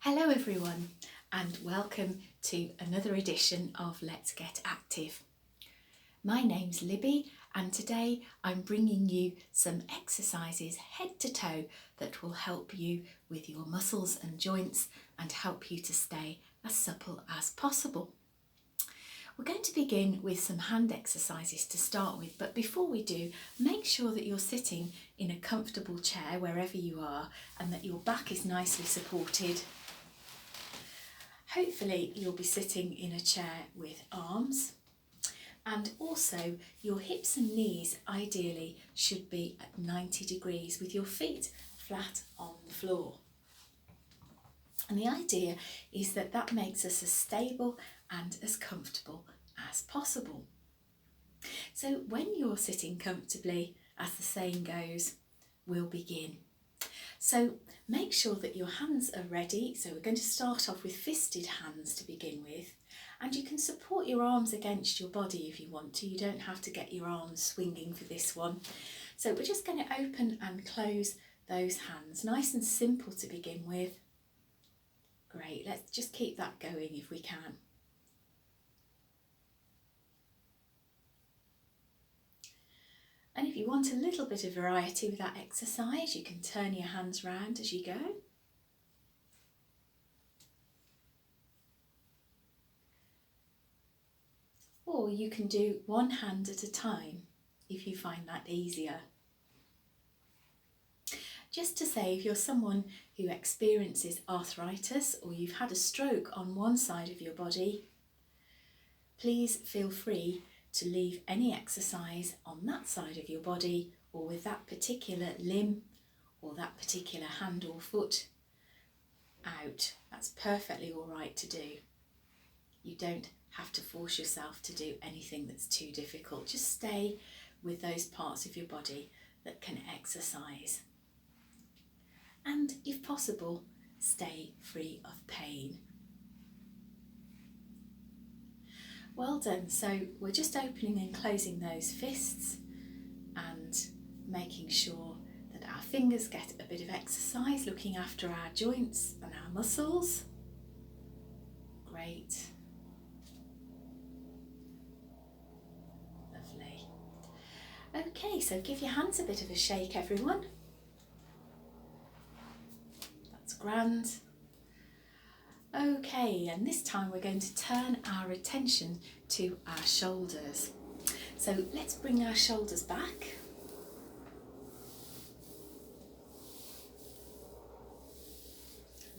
Hello everyone and welcome to another edition of Let's Get Active. My name's Libby and today I'm bringing you some exercises head to toe that will help you with your muscles and joints and help you to stay as supple as possible. We're going to begin with some hand exercises to start with, but before we do, make sure that you're sitting in a comfortable chair wherever you are and that your back is nicely supported. Hopefully you'll be sitting in a chair with arms, and also your hips and knees ideally should be at 90 degrees with your feet flat on the floor. And the idea is that that makes us as stable and as comfortable as possible. So when you're sitting comfortably, as the saying goes, we'll begin. So make sure that your hands are ready. So we're going to start off with fisted hands to begin with, and you can support your arms against your body if you want to. You don't have to get your arms swinging for this one. So we're just going to open and close those hands, nice and simple to begin with. Great, let's just keep that going if we can. And if you want a little bit of variety with that exercise, you can turn your hands round as you go. Or you can do one hand at a time if you find that easier. Just to say, if you're someone who experiences arthritis or you've had a stroke on one side of your body, please feel free to leave any exercise on that side of your body or with that particular limb or that particular hand or foot out. That's perfectly all right to do. You don't have to force yourself to do anything that's too difficult. Just stay with those parts of your body that can exercise. And if possible, stay free of pain. Well done. So we're just opening and closing those fists and making sure that our fingers get a bit of exercise, looking after our joints and our muscles. Great. Lovely. Okay, so give your hands a bit of a shake, everyone. That's grand. Okay, and this time we're going to turn our attention to our shoulders. So let's bring our shoulders back.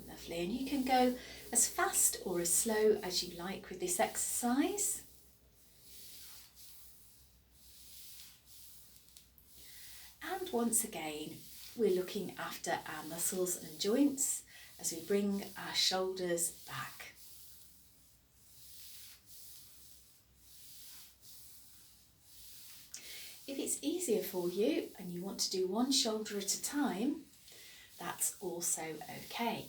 Lovely, and you can go as fast or as slow as you like with this exercise. And once again, we're looking after our muscles and joints as we bring our shoulders back. If it's easier for you and you want to do one shoulder at a time, that's also okay.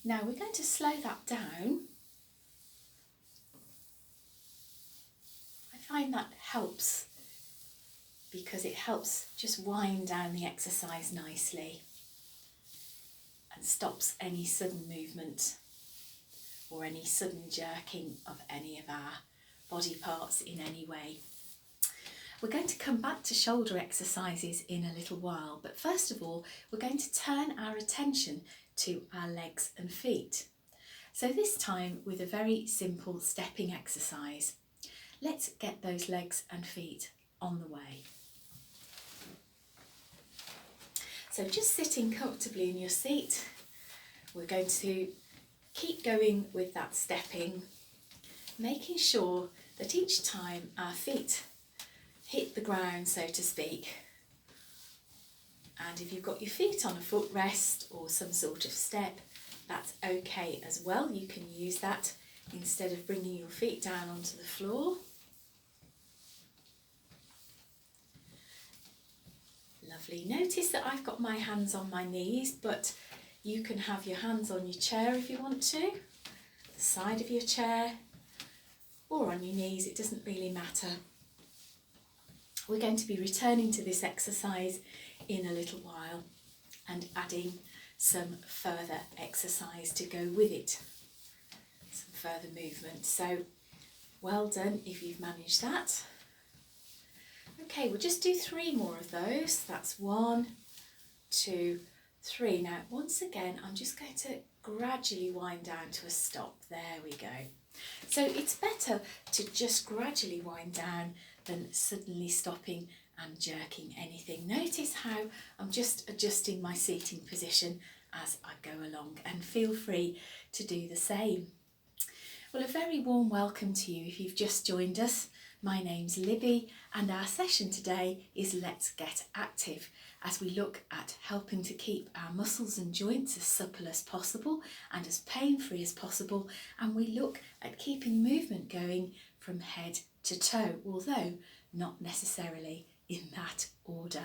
Now we're going to slow that down. I find that helps because it helps just wind down the exercise nicely and stops any sudden movement or any sudden jerking of any of our body parts in any way. We're going to come back to shoulder exercises in a little while, but first of all, we're going to turn our attention to our legs and feet. So this time with a very simple stepping exercise. Let's get those legs and feet on the way. So just sitting comfortably in your seat, we're going to keep going with that stepping, making sure that each time our feet hit the ground, so to speak, and if you've got your feet on a footrest or some sort of step, that's okay as well. You can use that instead of bringing your feet down onto the floor. Lovely. Notice that I've got my hands on my knees, but you can have your hands on your chair if you want to, the side of your chair, or on your knees, it doesn't really matter. We're going to be returning to this exercise in a little while and adding some further exercise to go with it, some further movement. So well done if you've managed that. Okay, we'll just do 3 more of those. That's 1, 2, 3. Now, once again, I'm just going to gradually wind down to a stop. There we go. So it's better to just gradually wind down than suddenly stopping and jerking anything. Notice how I'm just adjusting my seating position as I go along, and feel free to do the same. Well, a very warm welcome to you if you've just joined us. My name's Libby, and our session today is Let's Get Active, as we look at helping to keep our muscles and joints as supple as possible and as pain-free as possible, and we look at keeping movement going from head to toe, although not necessarily in that order.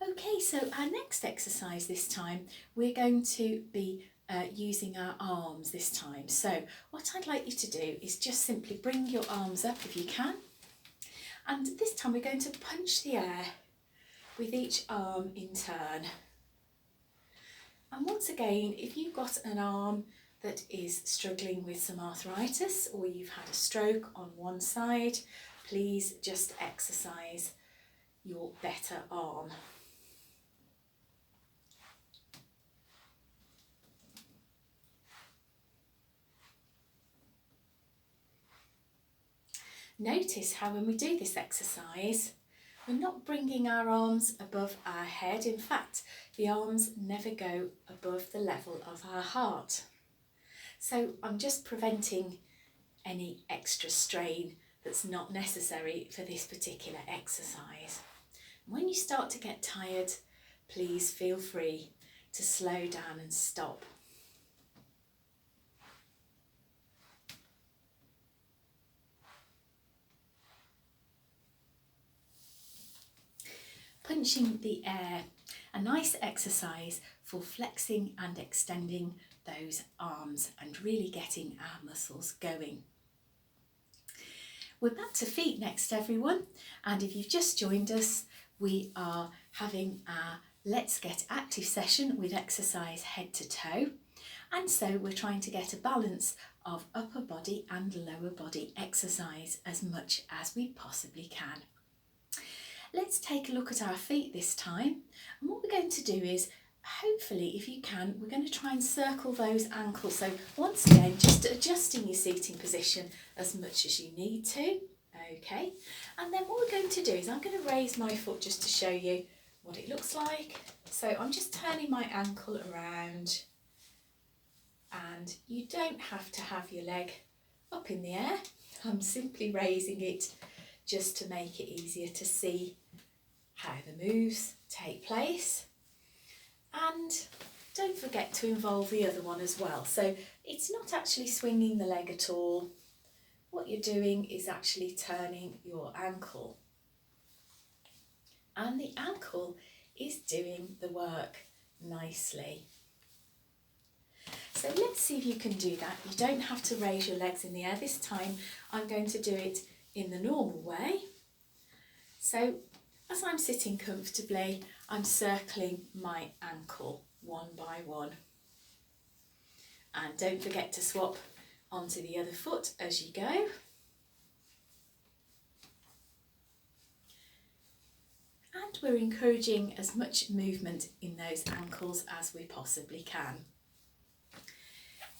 Okay, so our next exercise this time, we're going to be using our arms this time. So what I'd like you to do is just simply bring your arms up if you can, and this time we're going to punch the air with each arm in turn. And once again, if you've got an arm that is struggling with some arthritis, or you've had a stroke on one side, please just exercise your better arm. Notice how when we do this exercise, we're not bringing our arms above our head. In fact, the arms never go above the level of our heart. So I'm just preventing any extra strain that's not necessary for this particular exercise. When you start to get tired, please feel free to slow down and stop. Punching the air, a nice exercise for flexing and extending those arms and really getting our muscles going. We're back to feet next, everyone, and if you've just joined us, we are having our Let's Get Active session with exercise head to toe, and so we're trying to get a balance of upper body and lower body exercise as much as we possibly can. Let's take a look at our feet this time, and what we're going to do is, hopefully if you can, we're going to try and circle those ankles. So once again, just adjusting your seating position as much as you need to. Okay, and then what we're going to do is I'm going to raise my foot just to show you what it looks like. So I'm just turning my ankle around, and you don't have to have your leg up in the air. I'm simply raising it just to make it easier to see how the moves take place. And don't forget to involve the other one as well. So it's not actually swinging the leg at all. What you're doing is actually turning your ankle. And the ankle is doing the work nicely. So let's see if you can do that. You don't have to raise your legs in the air. This time I'm going to do it in the normal way. So as I'm sitting comfortably, I'm circling my ankle one by one. And don't forget to swap onto the other foot as you go. And we're encouraging as much movement in those ankles as we possibly can.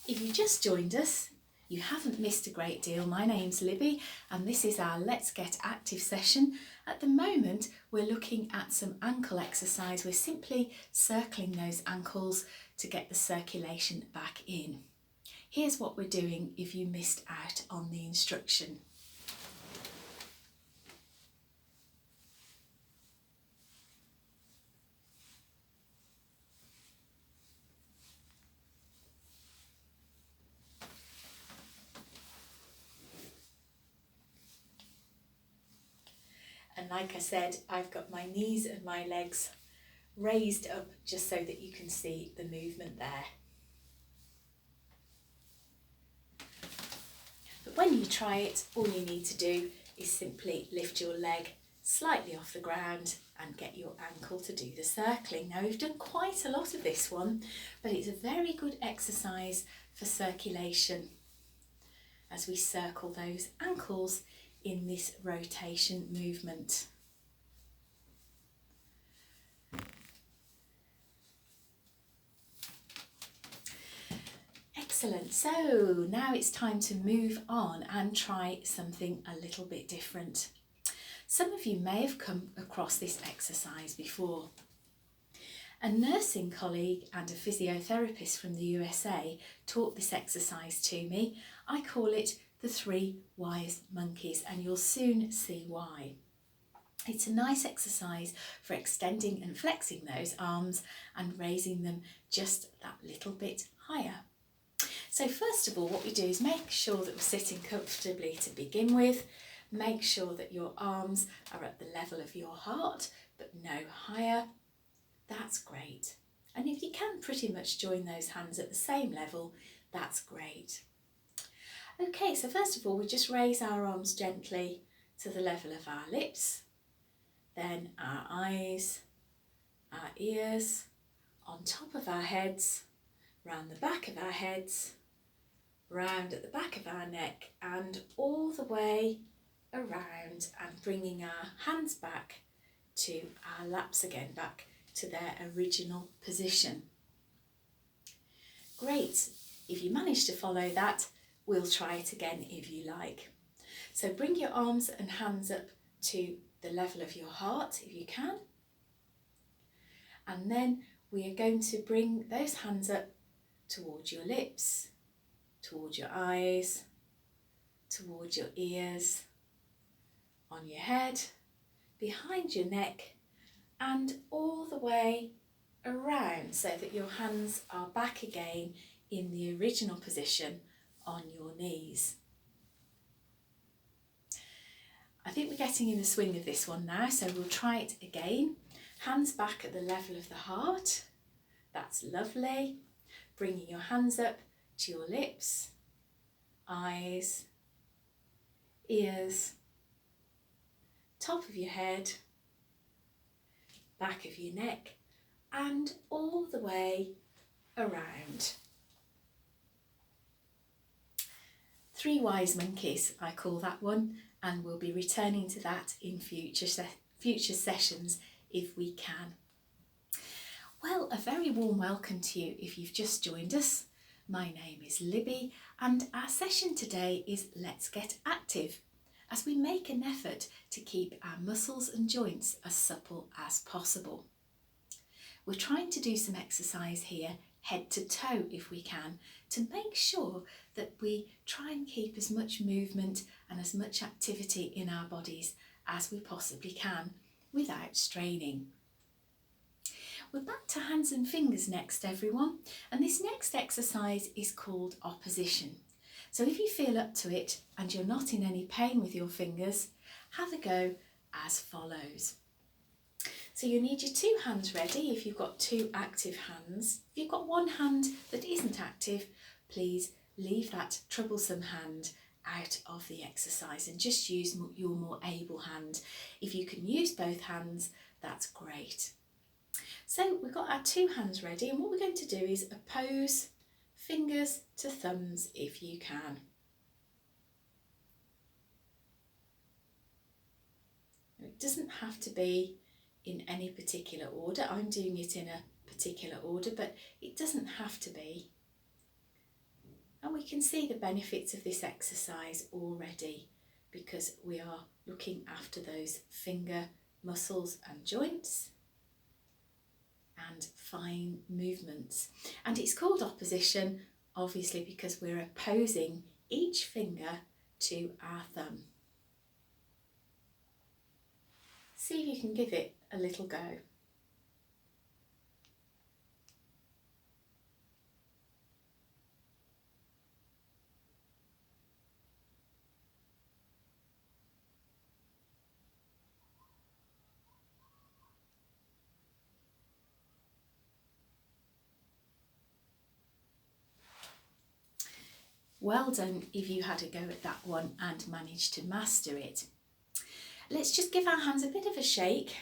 If you just joined us, you haven't missed a great deal. My name's Libby, and this is our Let's Get Active session. At the moment, we're looking at some ankle exercise. We're simply circling those ankles to get the circulation back in. Here's what we're doing if you missed out on the instruction. And like I said, I've got my knees and my legs raised up just so that you can see the movement there. But when you try it, all you need to do is simply lift your leg slightly off the ground and get your ankle to do the circling. Now we've done quite a lot of this one, but it's a very good exercise for circulation as we circle those ankles in this rotation movement. Excellent, so now it's time to move on and try something a little bit different. Some of you may have come across this exercise before. A nursing colleague and a physiotherapist from the USA taught this exercise to me. I call it the 3 wise monkeys, and you'll soon see why. It's a nice exercise for extending and flexing those arms and raising them just that little bit higher. So first of all, what we do is make sure that we're sitting comfortably to begin with. Make sure that your arms are at the level of your heart, but no higher. That's great. And if you can pretty much join those hands at the same level, that's great. Okay, so first of all, we just raise our arms gently to the level of our lips, then our eyes, our ears, on top of our heads, round the back of our heads, round at the back of our neck, and all the way around, and bringing our hands back to our laps again, back to their original position. Great, if you manage to follow that, we'll try it again if you like. So bring your arms and hands up to the level of your heart if you can, and then we are going to bring those hands up towards your lips, towards your eyes, towards your ears, on your head, behind your neck, and all the way around so that your hands are back again in the original position on your knees. I think we're getting in the swing of this one now, so we'll try it again. Hands back at the level of the heart. That's lovely. Bringing your hands up to your lips, eyes, ears, top of your head, back of your neck, and all the way around. 3 wise monkeys, I call that one, and we'll be returning to that in future sessions if we can. Well, a very warm welcome to you if you've just joined us. My name is Libby, and our session today is Let's Get Active, as we make an effort to keep our muscles and joints as supple as possible. We're trying to do some exercise here, head to toe if we can, to make sure that we try and keep as much movement and as much activity in our bodies as we possibly can without straining. We're back to hands and fingers next, everyone, and this next exercise is called opposition. So if you feel up to it and you're not in any pain with your fingers, have a go as follows. So you need your 2 hands ready if you've got 2 active hands. If you've got 1 hand that isn't active, please leave that troublesome hand out of the exercise and just use your more able hand. If you can use both hands, that's great. So we've got our 2 hands ready, and what we're going to do is oppose fingers to thumbs if you can. It doesn't have to be in any particular order. I'm doing it in a particular order, but it doesn't have to be. And we can see the benefits of this exercise already because we are looking after those finger muscles and joints and fine movements. And it's called opposition, obviously, because we're opposing each finger to our thumb. See if you can give it a little go. Well done if you had a go at that one and managed to master it. Let's just give our hands a bit of a shake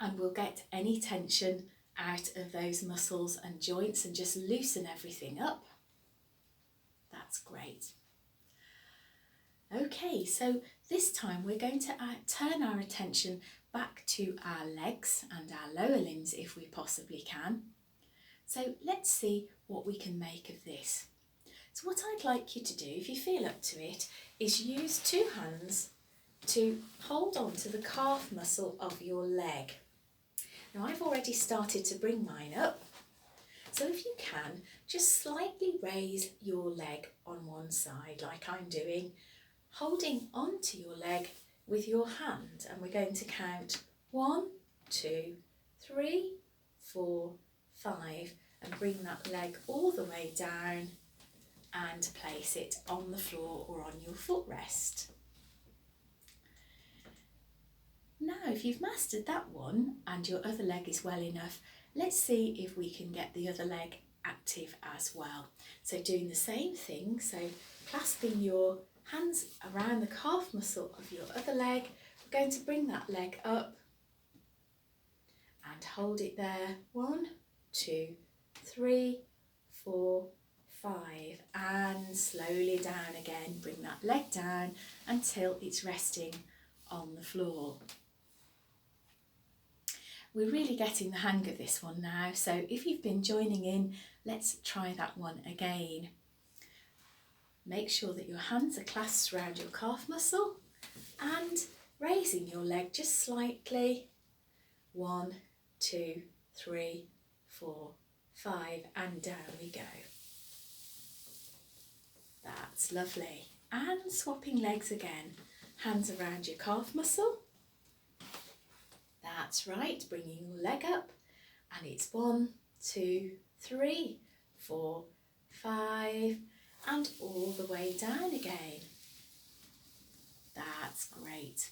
and we'll get any tension out of those muscles and joints and just loosen everything up. That's great. Okay, so this time we're going to turn our attention back to our legs and our lower limbs if we possibly can. So let's see what we can make of this. So what I'd like you to do, if you feel up to it, is use two hands to hold on to the calf muscle of your leg. Now I've already started to bring mine up, so if you can, just slightly raise your leg on one side like I'm doing, holding onto your leg with your hand, and we're going to count 1, 2, 3, 4, 5 and bring that leg all the way down and place it on the floor or on your footrest. Now if you've mastered that one and your other leg is well enough, let's see if we can get the other leg active as well. So doing the same thing, so clasping your hands around the calf muscle of your other leg, we're going to bring that leg up and hold it there. 1, 2, 3, 4, 5 and slowly down again. Bring that leg down until it's resting on the floor. We're really getting the hang of this one now, so if you've been joining in, let's try that one again. Make sure that your hands are clasped around your calf muscle and raising your leg just slightly. 1, 2, 3, 4, 5 and down we go. That's lovely. And swapping legs again. Hands around your calf muscle. That's right, bringing your leg up, and it's 1, 2, 3, 4, 5 and all the way down again. That's great.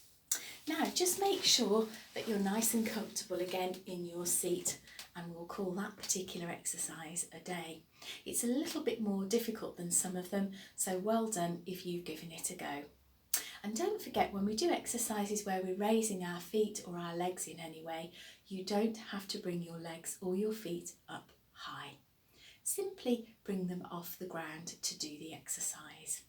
Now just make sure that you're nice and comfortable again in your seat, and we'll call that particular exercise a day. It's a little bit more difficult than some of them, so well done if you've given it a go. And don't forget, when we do exercises where we're raising our feet or our legs in any way, you don't have to bring your legs or your feet up high. Simply bring them off the ground to do the exercise.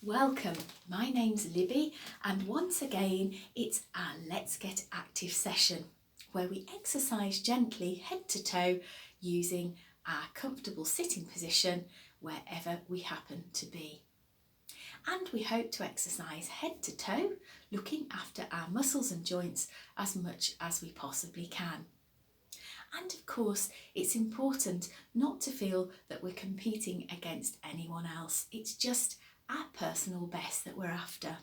Welcome, my name's Libby, and once again it's our Let's Get Active session where we exercise gently head to toe using our comfortable sitting position wherever we happen to be. And we hope to exercise head to toe, looking after our muscles and joints as much as we possibly can. And of course, it's important not to feel that we're competing against anyone else. It's just our personal best that we're after.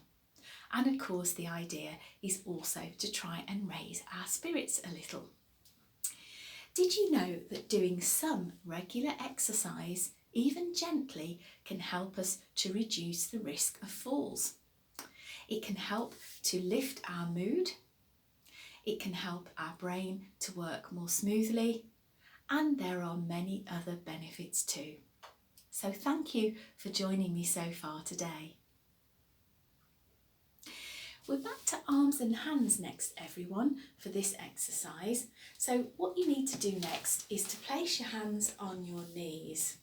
And of course, the idea is also to try and raise our spirits a little. Did you know that doing some regular exercise, even gently, can help us to reduce the risk of falls? It can help to lift our mood, it can help our brain to work more smoothly, and there are many other benefits too. So thank you for joining me so far today. We're back to arms and hands next, everyone, for this exercise. So what you need to do next is to place your hands on your knees.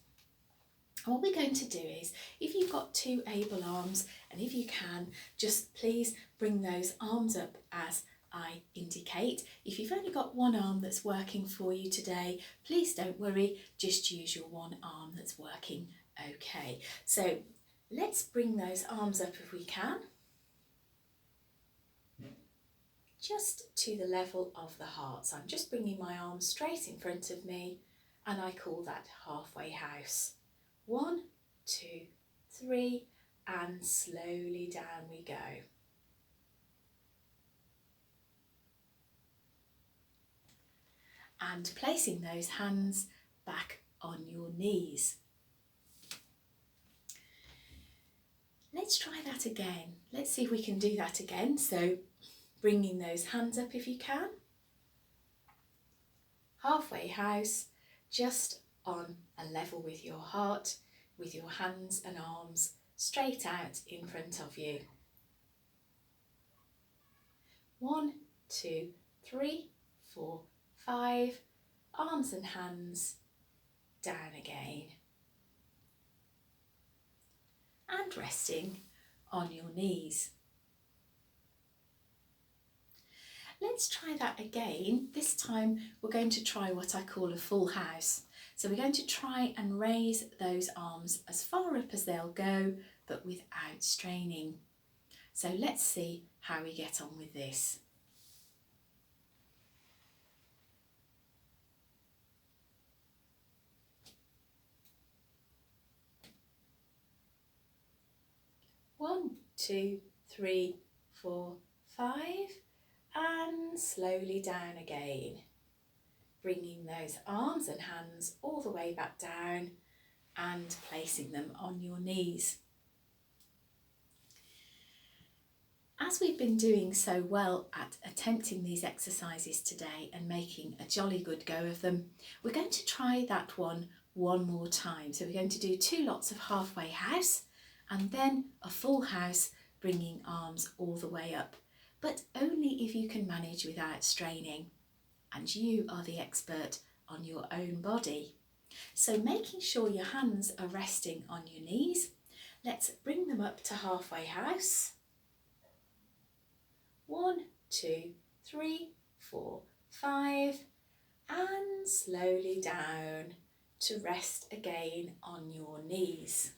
And what we're going to do is, if you've got two able arms, and if you can, just please bring those arms up as I indicate. If you've only got one arm that's working for you today, please don't worry, just use your one arm that's working okay. So let's bring those arms up if we can, just to the level of the heart. So I'm just bringing my arms straight in front of me, and I call that halfway house. 1, 2, 3 and slowly down we go. And placing those hands back on your knees. Let's try that again. Let's see if we can do that again. So bringing those hands up if you can. Halfway house, just on a level with your heart. with your hands and arms straight out in front of you. 1, 2, 3, 4, 5, arms and hands down again. And resting on your knees. Let's try that again. This time we're going to try what I call a full house. So we're going to try and raise those arms as far up as they'll go, but without straining. So let's see how we get on with this. One, 2, 3, 4, 5, and slowly down again. Bringing those arms and hands all the way back down and placing them on your knees. As we've been doing so well at attempting these exercises today and making a jolly good go of them, we're going to try that one more time. So we're going to do 2 lots of halfway house and then a full house, bringing arms all the way up, but only if you can manage without straining. And you are the expert on your own body. So making sure your hands are resting on your knees, let's bring them up to halfway house. 1, 2, 3, 4, 5, and slowly down to rest again on your knees.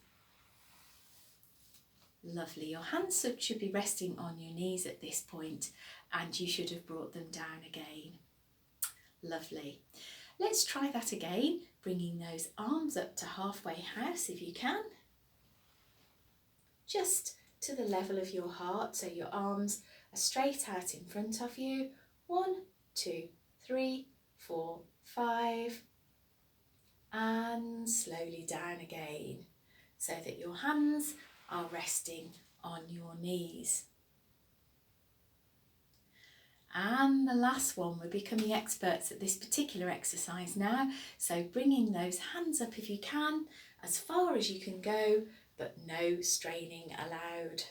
Lovely, your hands should be resting on your knees at this point and you should have brought them down again. Lovely. Let's try that again, bringing those arms up to halfway house if you can. Just to the level of your heart, so your arms are straight out in front of you. 1, 2, 3, 4, 5, and slowly down again, so that your hands are resting on your knees. And the last one, we're becoming experts at this particular exercise now, so bringing those hands up if you can, as far as you can go, but no straining allowed.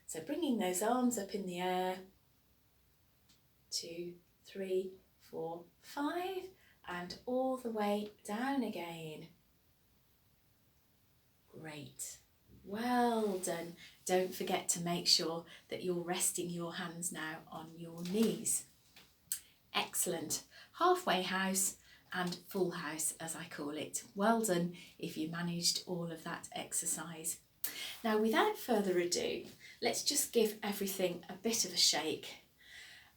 So bringing those arms up in the air, 2, 3, 4, 5, and all the way down again. Great. Well done. Don't forget to make sure that you're resting your hands now on your knees. Excellent. Halfway house and full house, as I call it. Well done if you managed all of that exercise. Now, without further ado, let's just give everything a bit of a shake,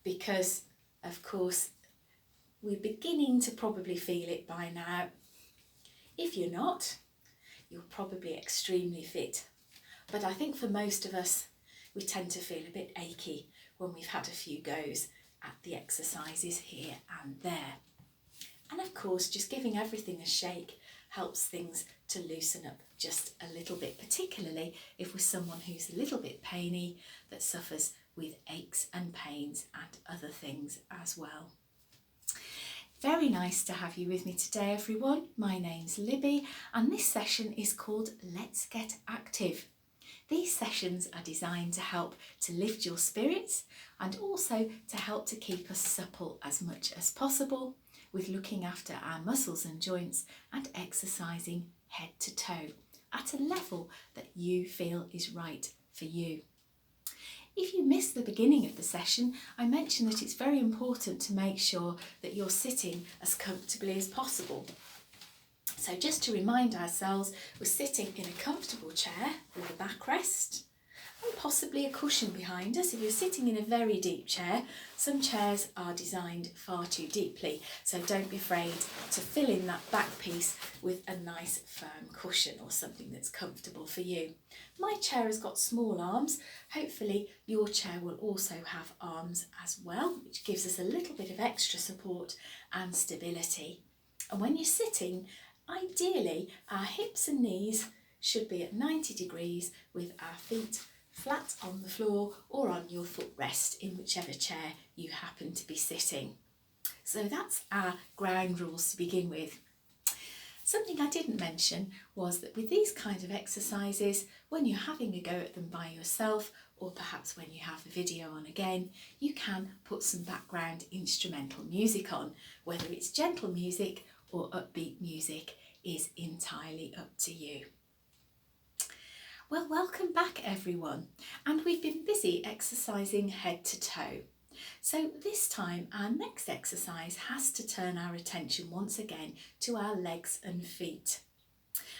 because of course we're beginning to probably feel it by now. If you're not, you're probably extremely fit. But I think for most of us, we tend to feel a bit achy when we've had a few goes at the exercises here and there. And of course, just giving everything a shake helps things to loosen up just a little bit, particularly if we're someone who's a little bit painy, that suffers with aches and pains and other things as well. Very nice to have you with me today, everyone. My name's Libby, and this session is called Let's Get Active. These sessions are designed to help to lift your spirits and also to help to keep us supple as much as possible, with looking after our muscles and joints and exercising head to toe at a level that you feel is right for you. If you missed the beginning of the session, I mentioned that it's very important to make sure that you're sitting as comfortably as possible. So just to remind ourselves, we're sitting in a comfortable chair with a backrest and possibly a cushion behind us. If you're sitting in a very deep chair, some chairs are designed far too deeply, so don't be afraid to fill in that back piece with a nice firm cushion or something that's comfortable for you. My chair has got small arms. Hopefully your chair will also have arms as well, which gives us a little bit of extra support and stability. And when you're sitting, ideally our hips and knees should be at 90 degrees with our feet flat on the floor or on your footrest in whichever chair you happen to be sitting. So that's our ground rules to begin with. Something I didn't mention was that with these kind of exercises, when you're having a go at them by yourself, or perhaps when you have the video on again, you can put some background instrumental music on. Whether it's gentle music or upbeat music is entirely up to you. Well, welcome back everyone, and we've been busy exercising head to toe. So this time our next exercise has to turn our attention once again to our legs and feet.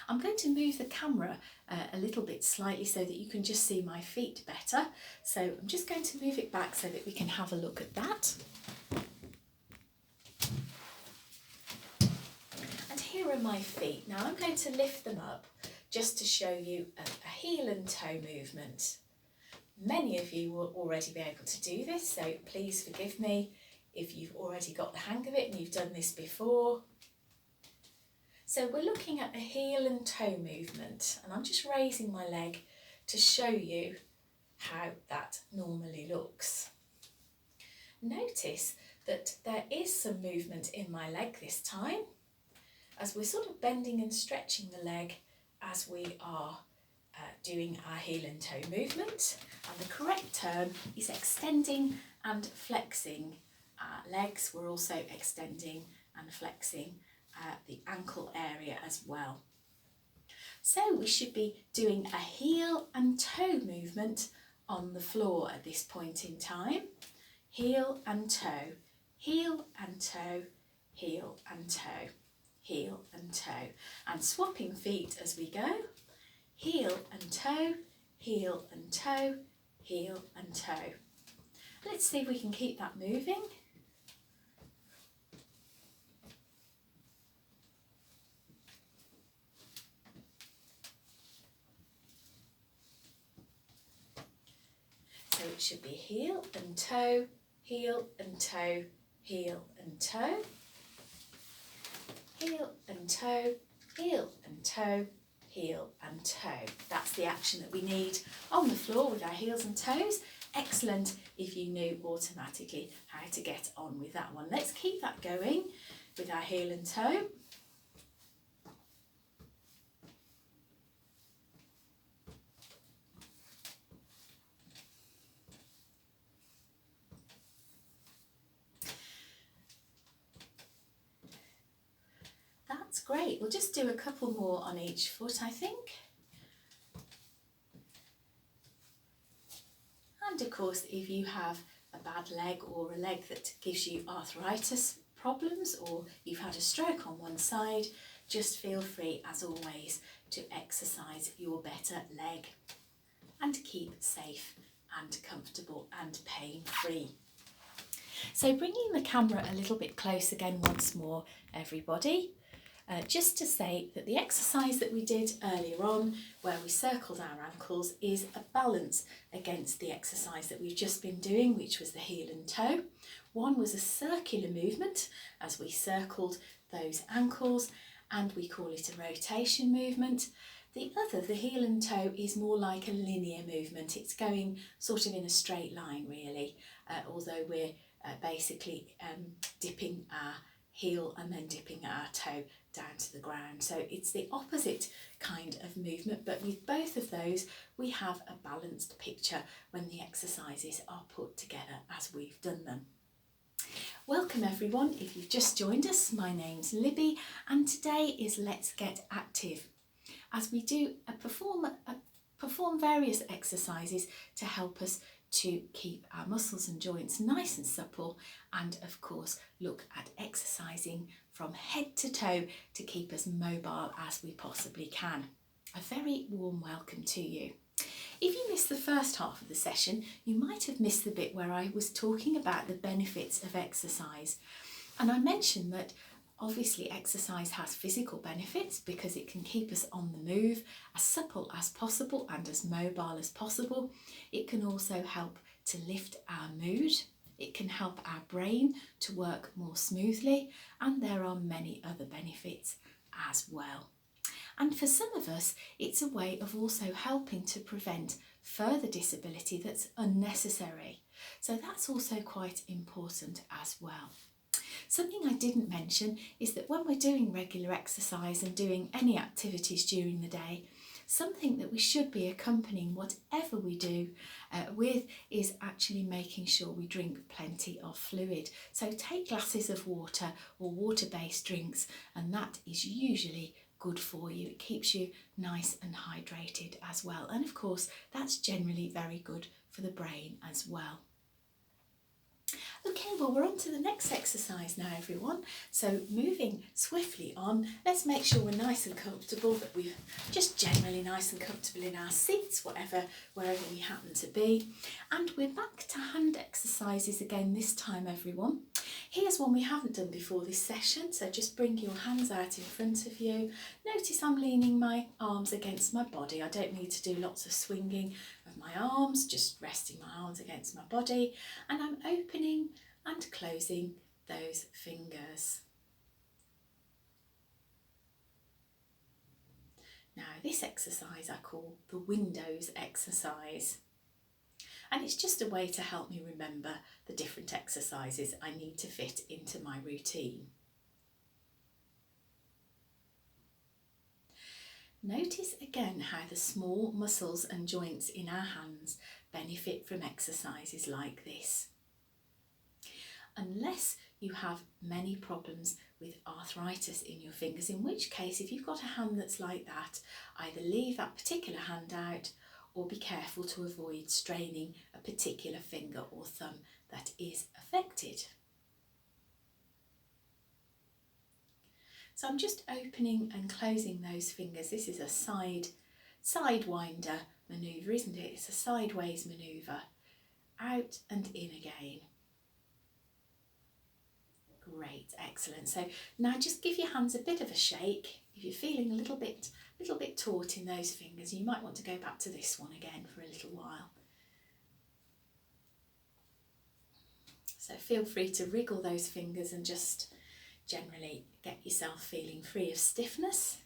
I'm going to move the camera a little bit slightly so that you can just see my feet better. So I'm just going to move it back so that we can have a look at that. And here are my feet. Now I'm going to lift them up just to show you a heel and toe movement. Many of you will already be able to do this, so please forgive me if you've already got the hang of it and you've done this before. So we're looking at a heel and toe movement, and I'm just raising my leg to show you how that normally looks. Notice that there is some movement in my leg this time, as we're sort of bending and stretching the leg as we are doing our heel and toe movement. And the correct term is extending and flexing our legs. We're also extending and flexing the ankle area as well. So we should be doing a heel and toe movement on the floor at this point in time. Heel and toe, heel and toe, heel and toe, heel and toe. And swapping feet as we go. Heel and toe, heel and toe, heel and toe. Let's see if we can keep that moving. So it should be heel and toe, heel and toe, heel and toe, heel and toe, heel and toe, heel and toe. That's the action that we need on the floor with our heels and toes. Excellent if you knew automatically how to get on with that one. Let's keep that going with our heel and toe. That's great. We'll just do a couple more on each foot, I think. And of course, if you have a bad leg or a leg that gives you arthritis problems, or you've had a stroke on one side, just feel free, as always, to exercise your better leg and keep safe and comfortable and pain-free. So bringing the camera a little bit close again once more, everybody. Just to say that the exercise that we did earlier on, where we circled our ankles, is a balance against the exercise that we've just been doing, which was the heel and toe. One was a circular movement as we circled those ankles, and we call it a rotation movement. The other, the heel and toe, is more like a linear movement. It's going sort of in a straight line really, although we're basically dipping our heel and then dipping our toe down to the ground. So it's the opposite kind of movement, but with both of those we have a balanced picture when the exercises are put together as we've done them. Welcome everyone. If you've just joined us, my name's Libby, and today is Let's Get Active, as we do perform various exercises to help us to keep our muscles and joints nice and supple, and of course look at exercising from head to toe to keep us mobile as we possibly can. A very warm welcome to you. If you missed the first half of the session, you might have missed the bit where I was talking about the benefits of exercise, and I mentioned that obviously exercise has physical benefits because it can keep us on the move, as supple as possible and as mobile as possible. It can also help to lift our mood. It can help our brain to work more smoothly, and there are many other benefits as well. And for some of us, it's a way of also helping to prevent further disability that's unnecessary. So that's also quite important as well. Something I didn't mention is that when we're doing regular exercise and doing any activities during the day, something that we should be accompanying whatever we do with is actually making sure we drink plenty of fluid. So take glasses of water or water-based drinks, and that is usually good for you. It keeps you nice and hydrated as well. And of course, that's generally very good for the brain as well. Okay, well, we're on to the next exercise now, everyone. So moving swiftly on, let's make sure we're nice and comfortable, that we're just generally nice and comfortable in our seats, wherever we happen to be. And we're back to hand exercises again this time, everyone. Here's one we haven't done before this session, so just bring your hands out in front of you. Notice I'm leaning my arms against my body. I don't need to do lots of swinging of my arms, just resting my arms against my body, and I'm opening and closing those fingers. Now, this exercise I call the windows exercise, and it's just a way to help me remember the different exercises I need to fit into my routine. Notice again how the small muscles and joints in our hands benefit from exercises like this. Unless you have many problems with arthritis in your fingers, in which case, if you've got a hand that's like that, either leave that particular hand out or be careful to avoid straining a particular finger or thumb that is affected. So I'm just opening and closing those fingers. This is a sidewinder manoeuvre, isn't it? It's a sideways manoeuvre. Out and in again. Great, excellent. So now just give your hands a bit of a shake. If you're feeling a little bit taut in those fingers, you might want to go back to this one again for a little while. So feel free to wriggle those fingers and just generally get yourself feeling free of stiffness.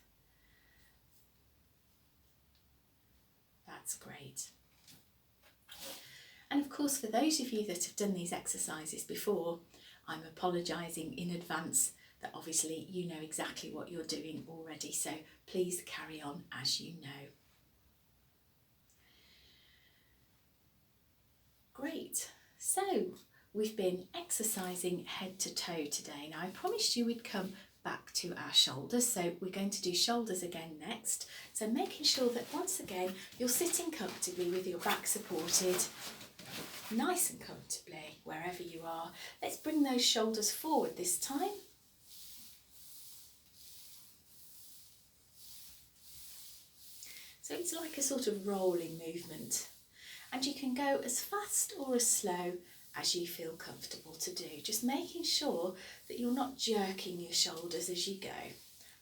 That's great. And of course, for those of you that have done these exercises before, I'm apologising in advance that obviously you know exactly what you're doing already, so please carry on as you know. Great, so we've been exercising head to toe today. Now I promised you we'd come back to our shoulders, so we're going to do shoulders again next. So making sure that once again you're sitting comfortably with your back supported, nice and comfortably wherever you are. Let's bring those shoulders forward this time. So it's like a sort of rolling movement, and you can go as fast or as slow as you feel comfortable to do, just making sure that you're not jerking your shoulders as you go.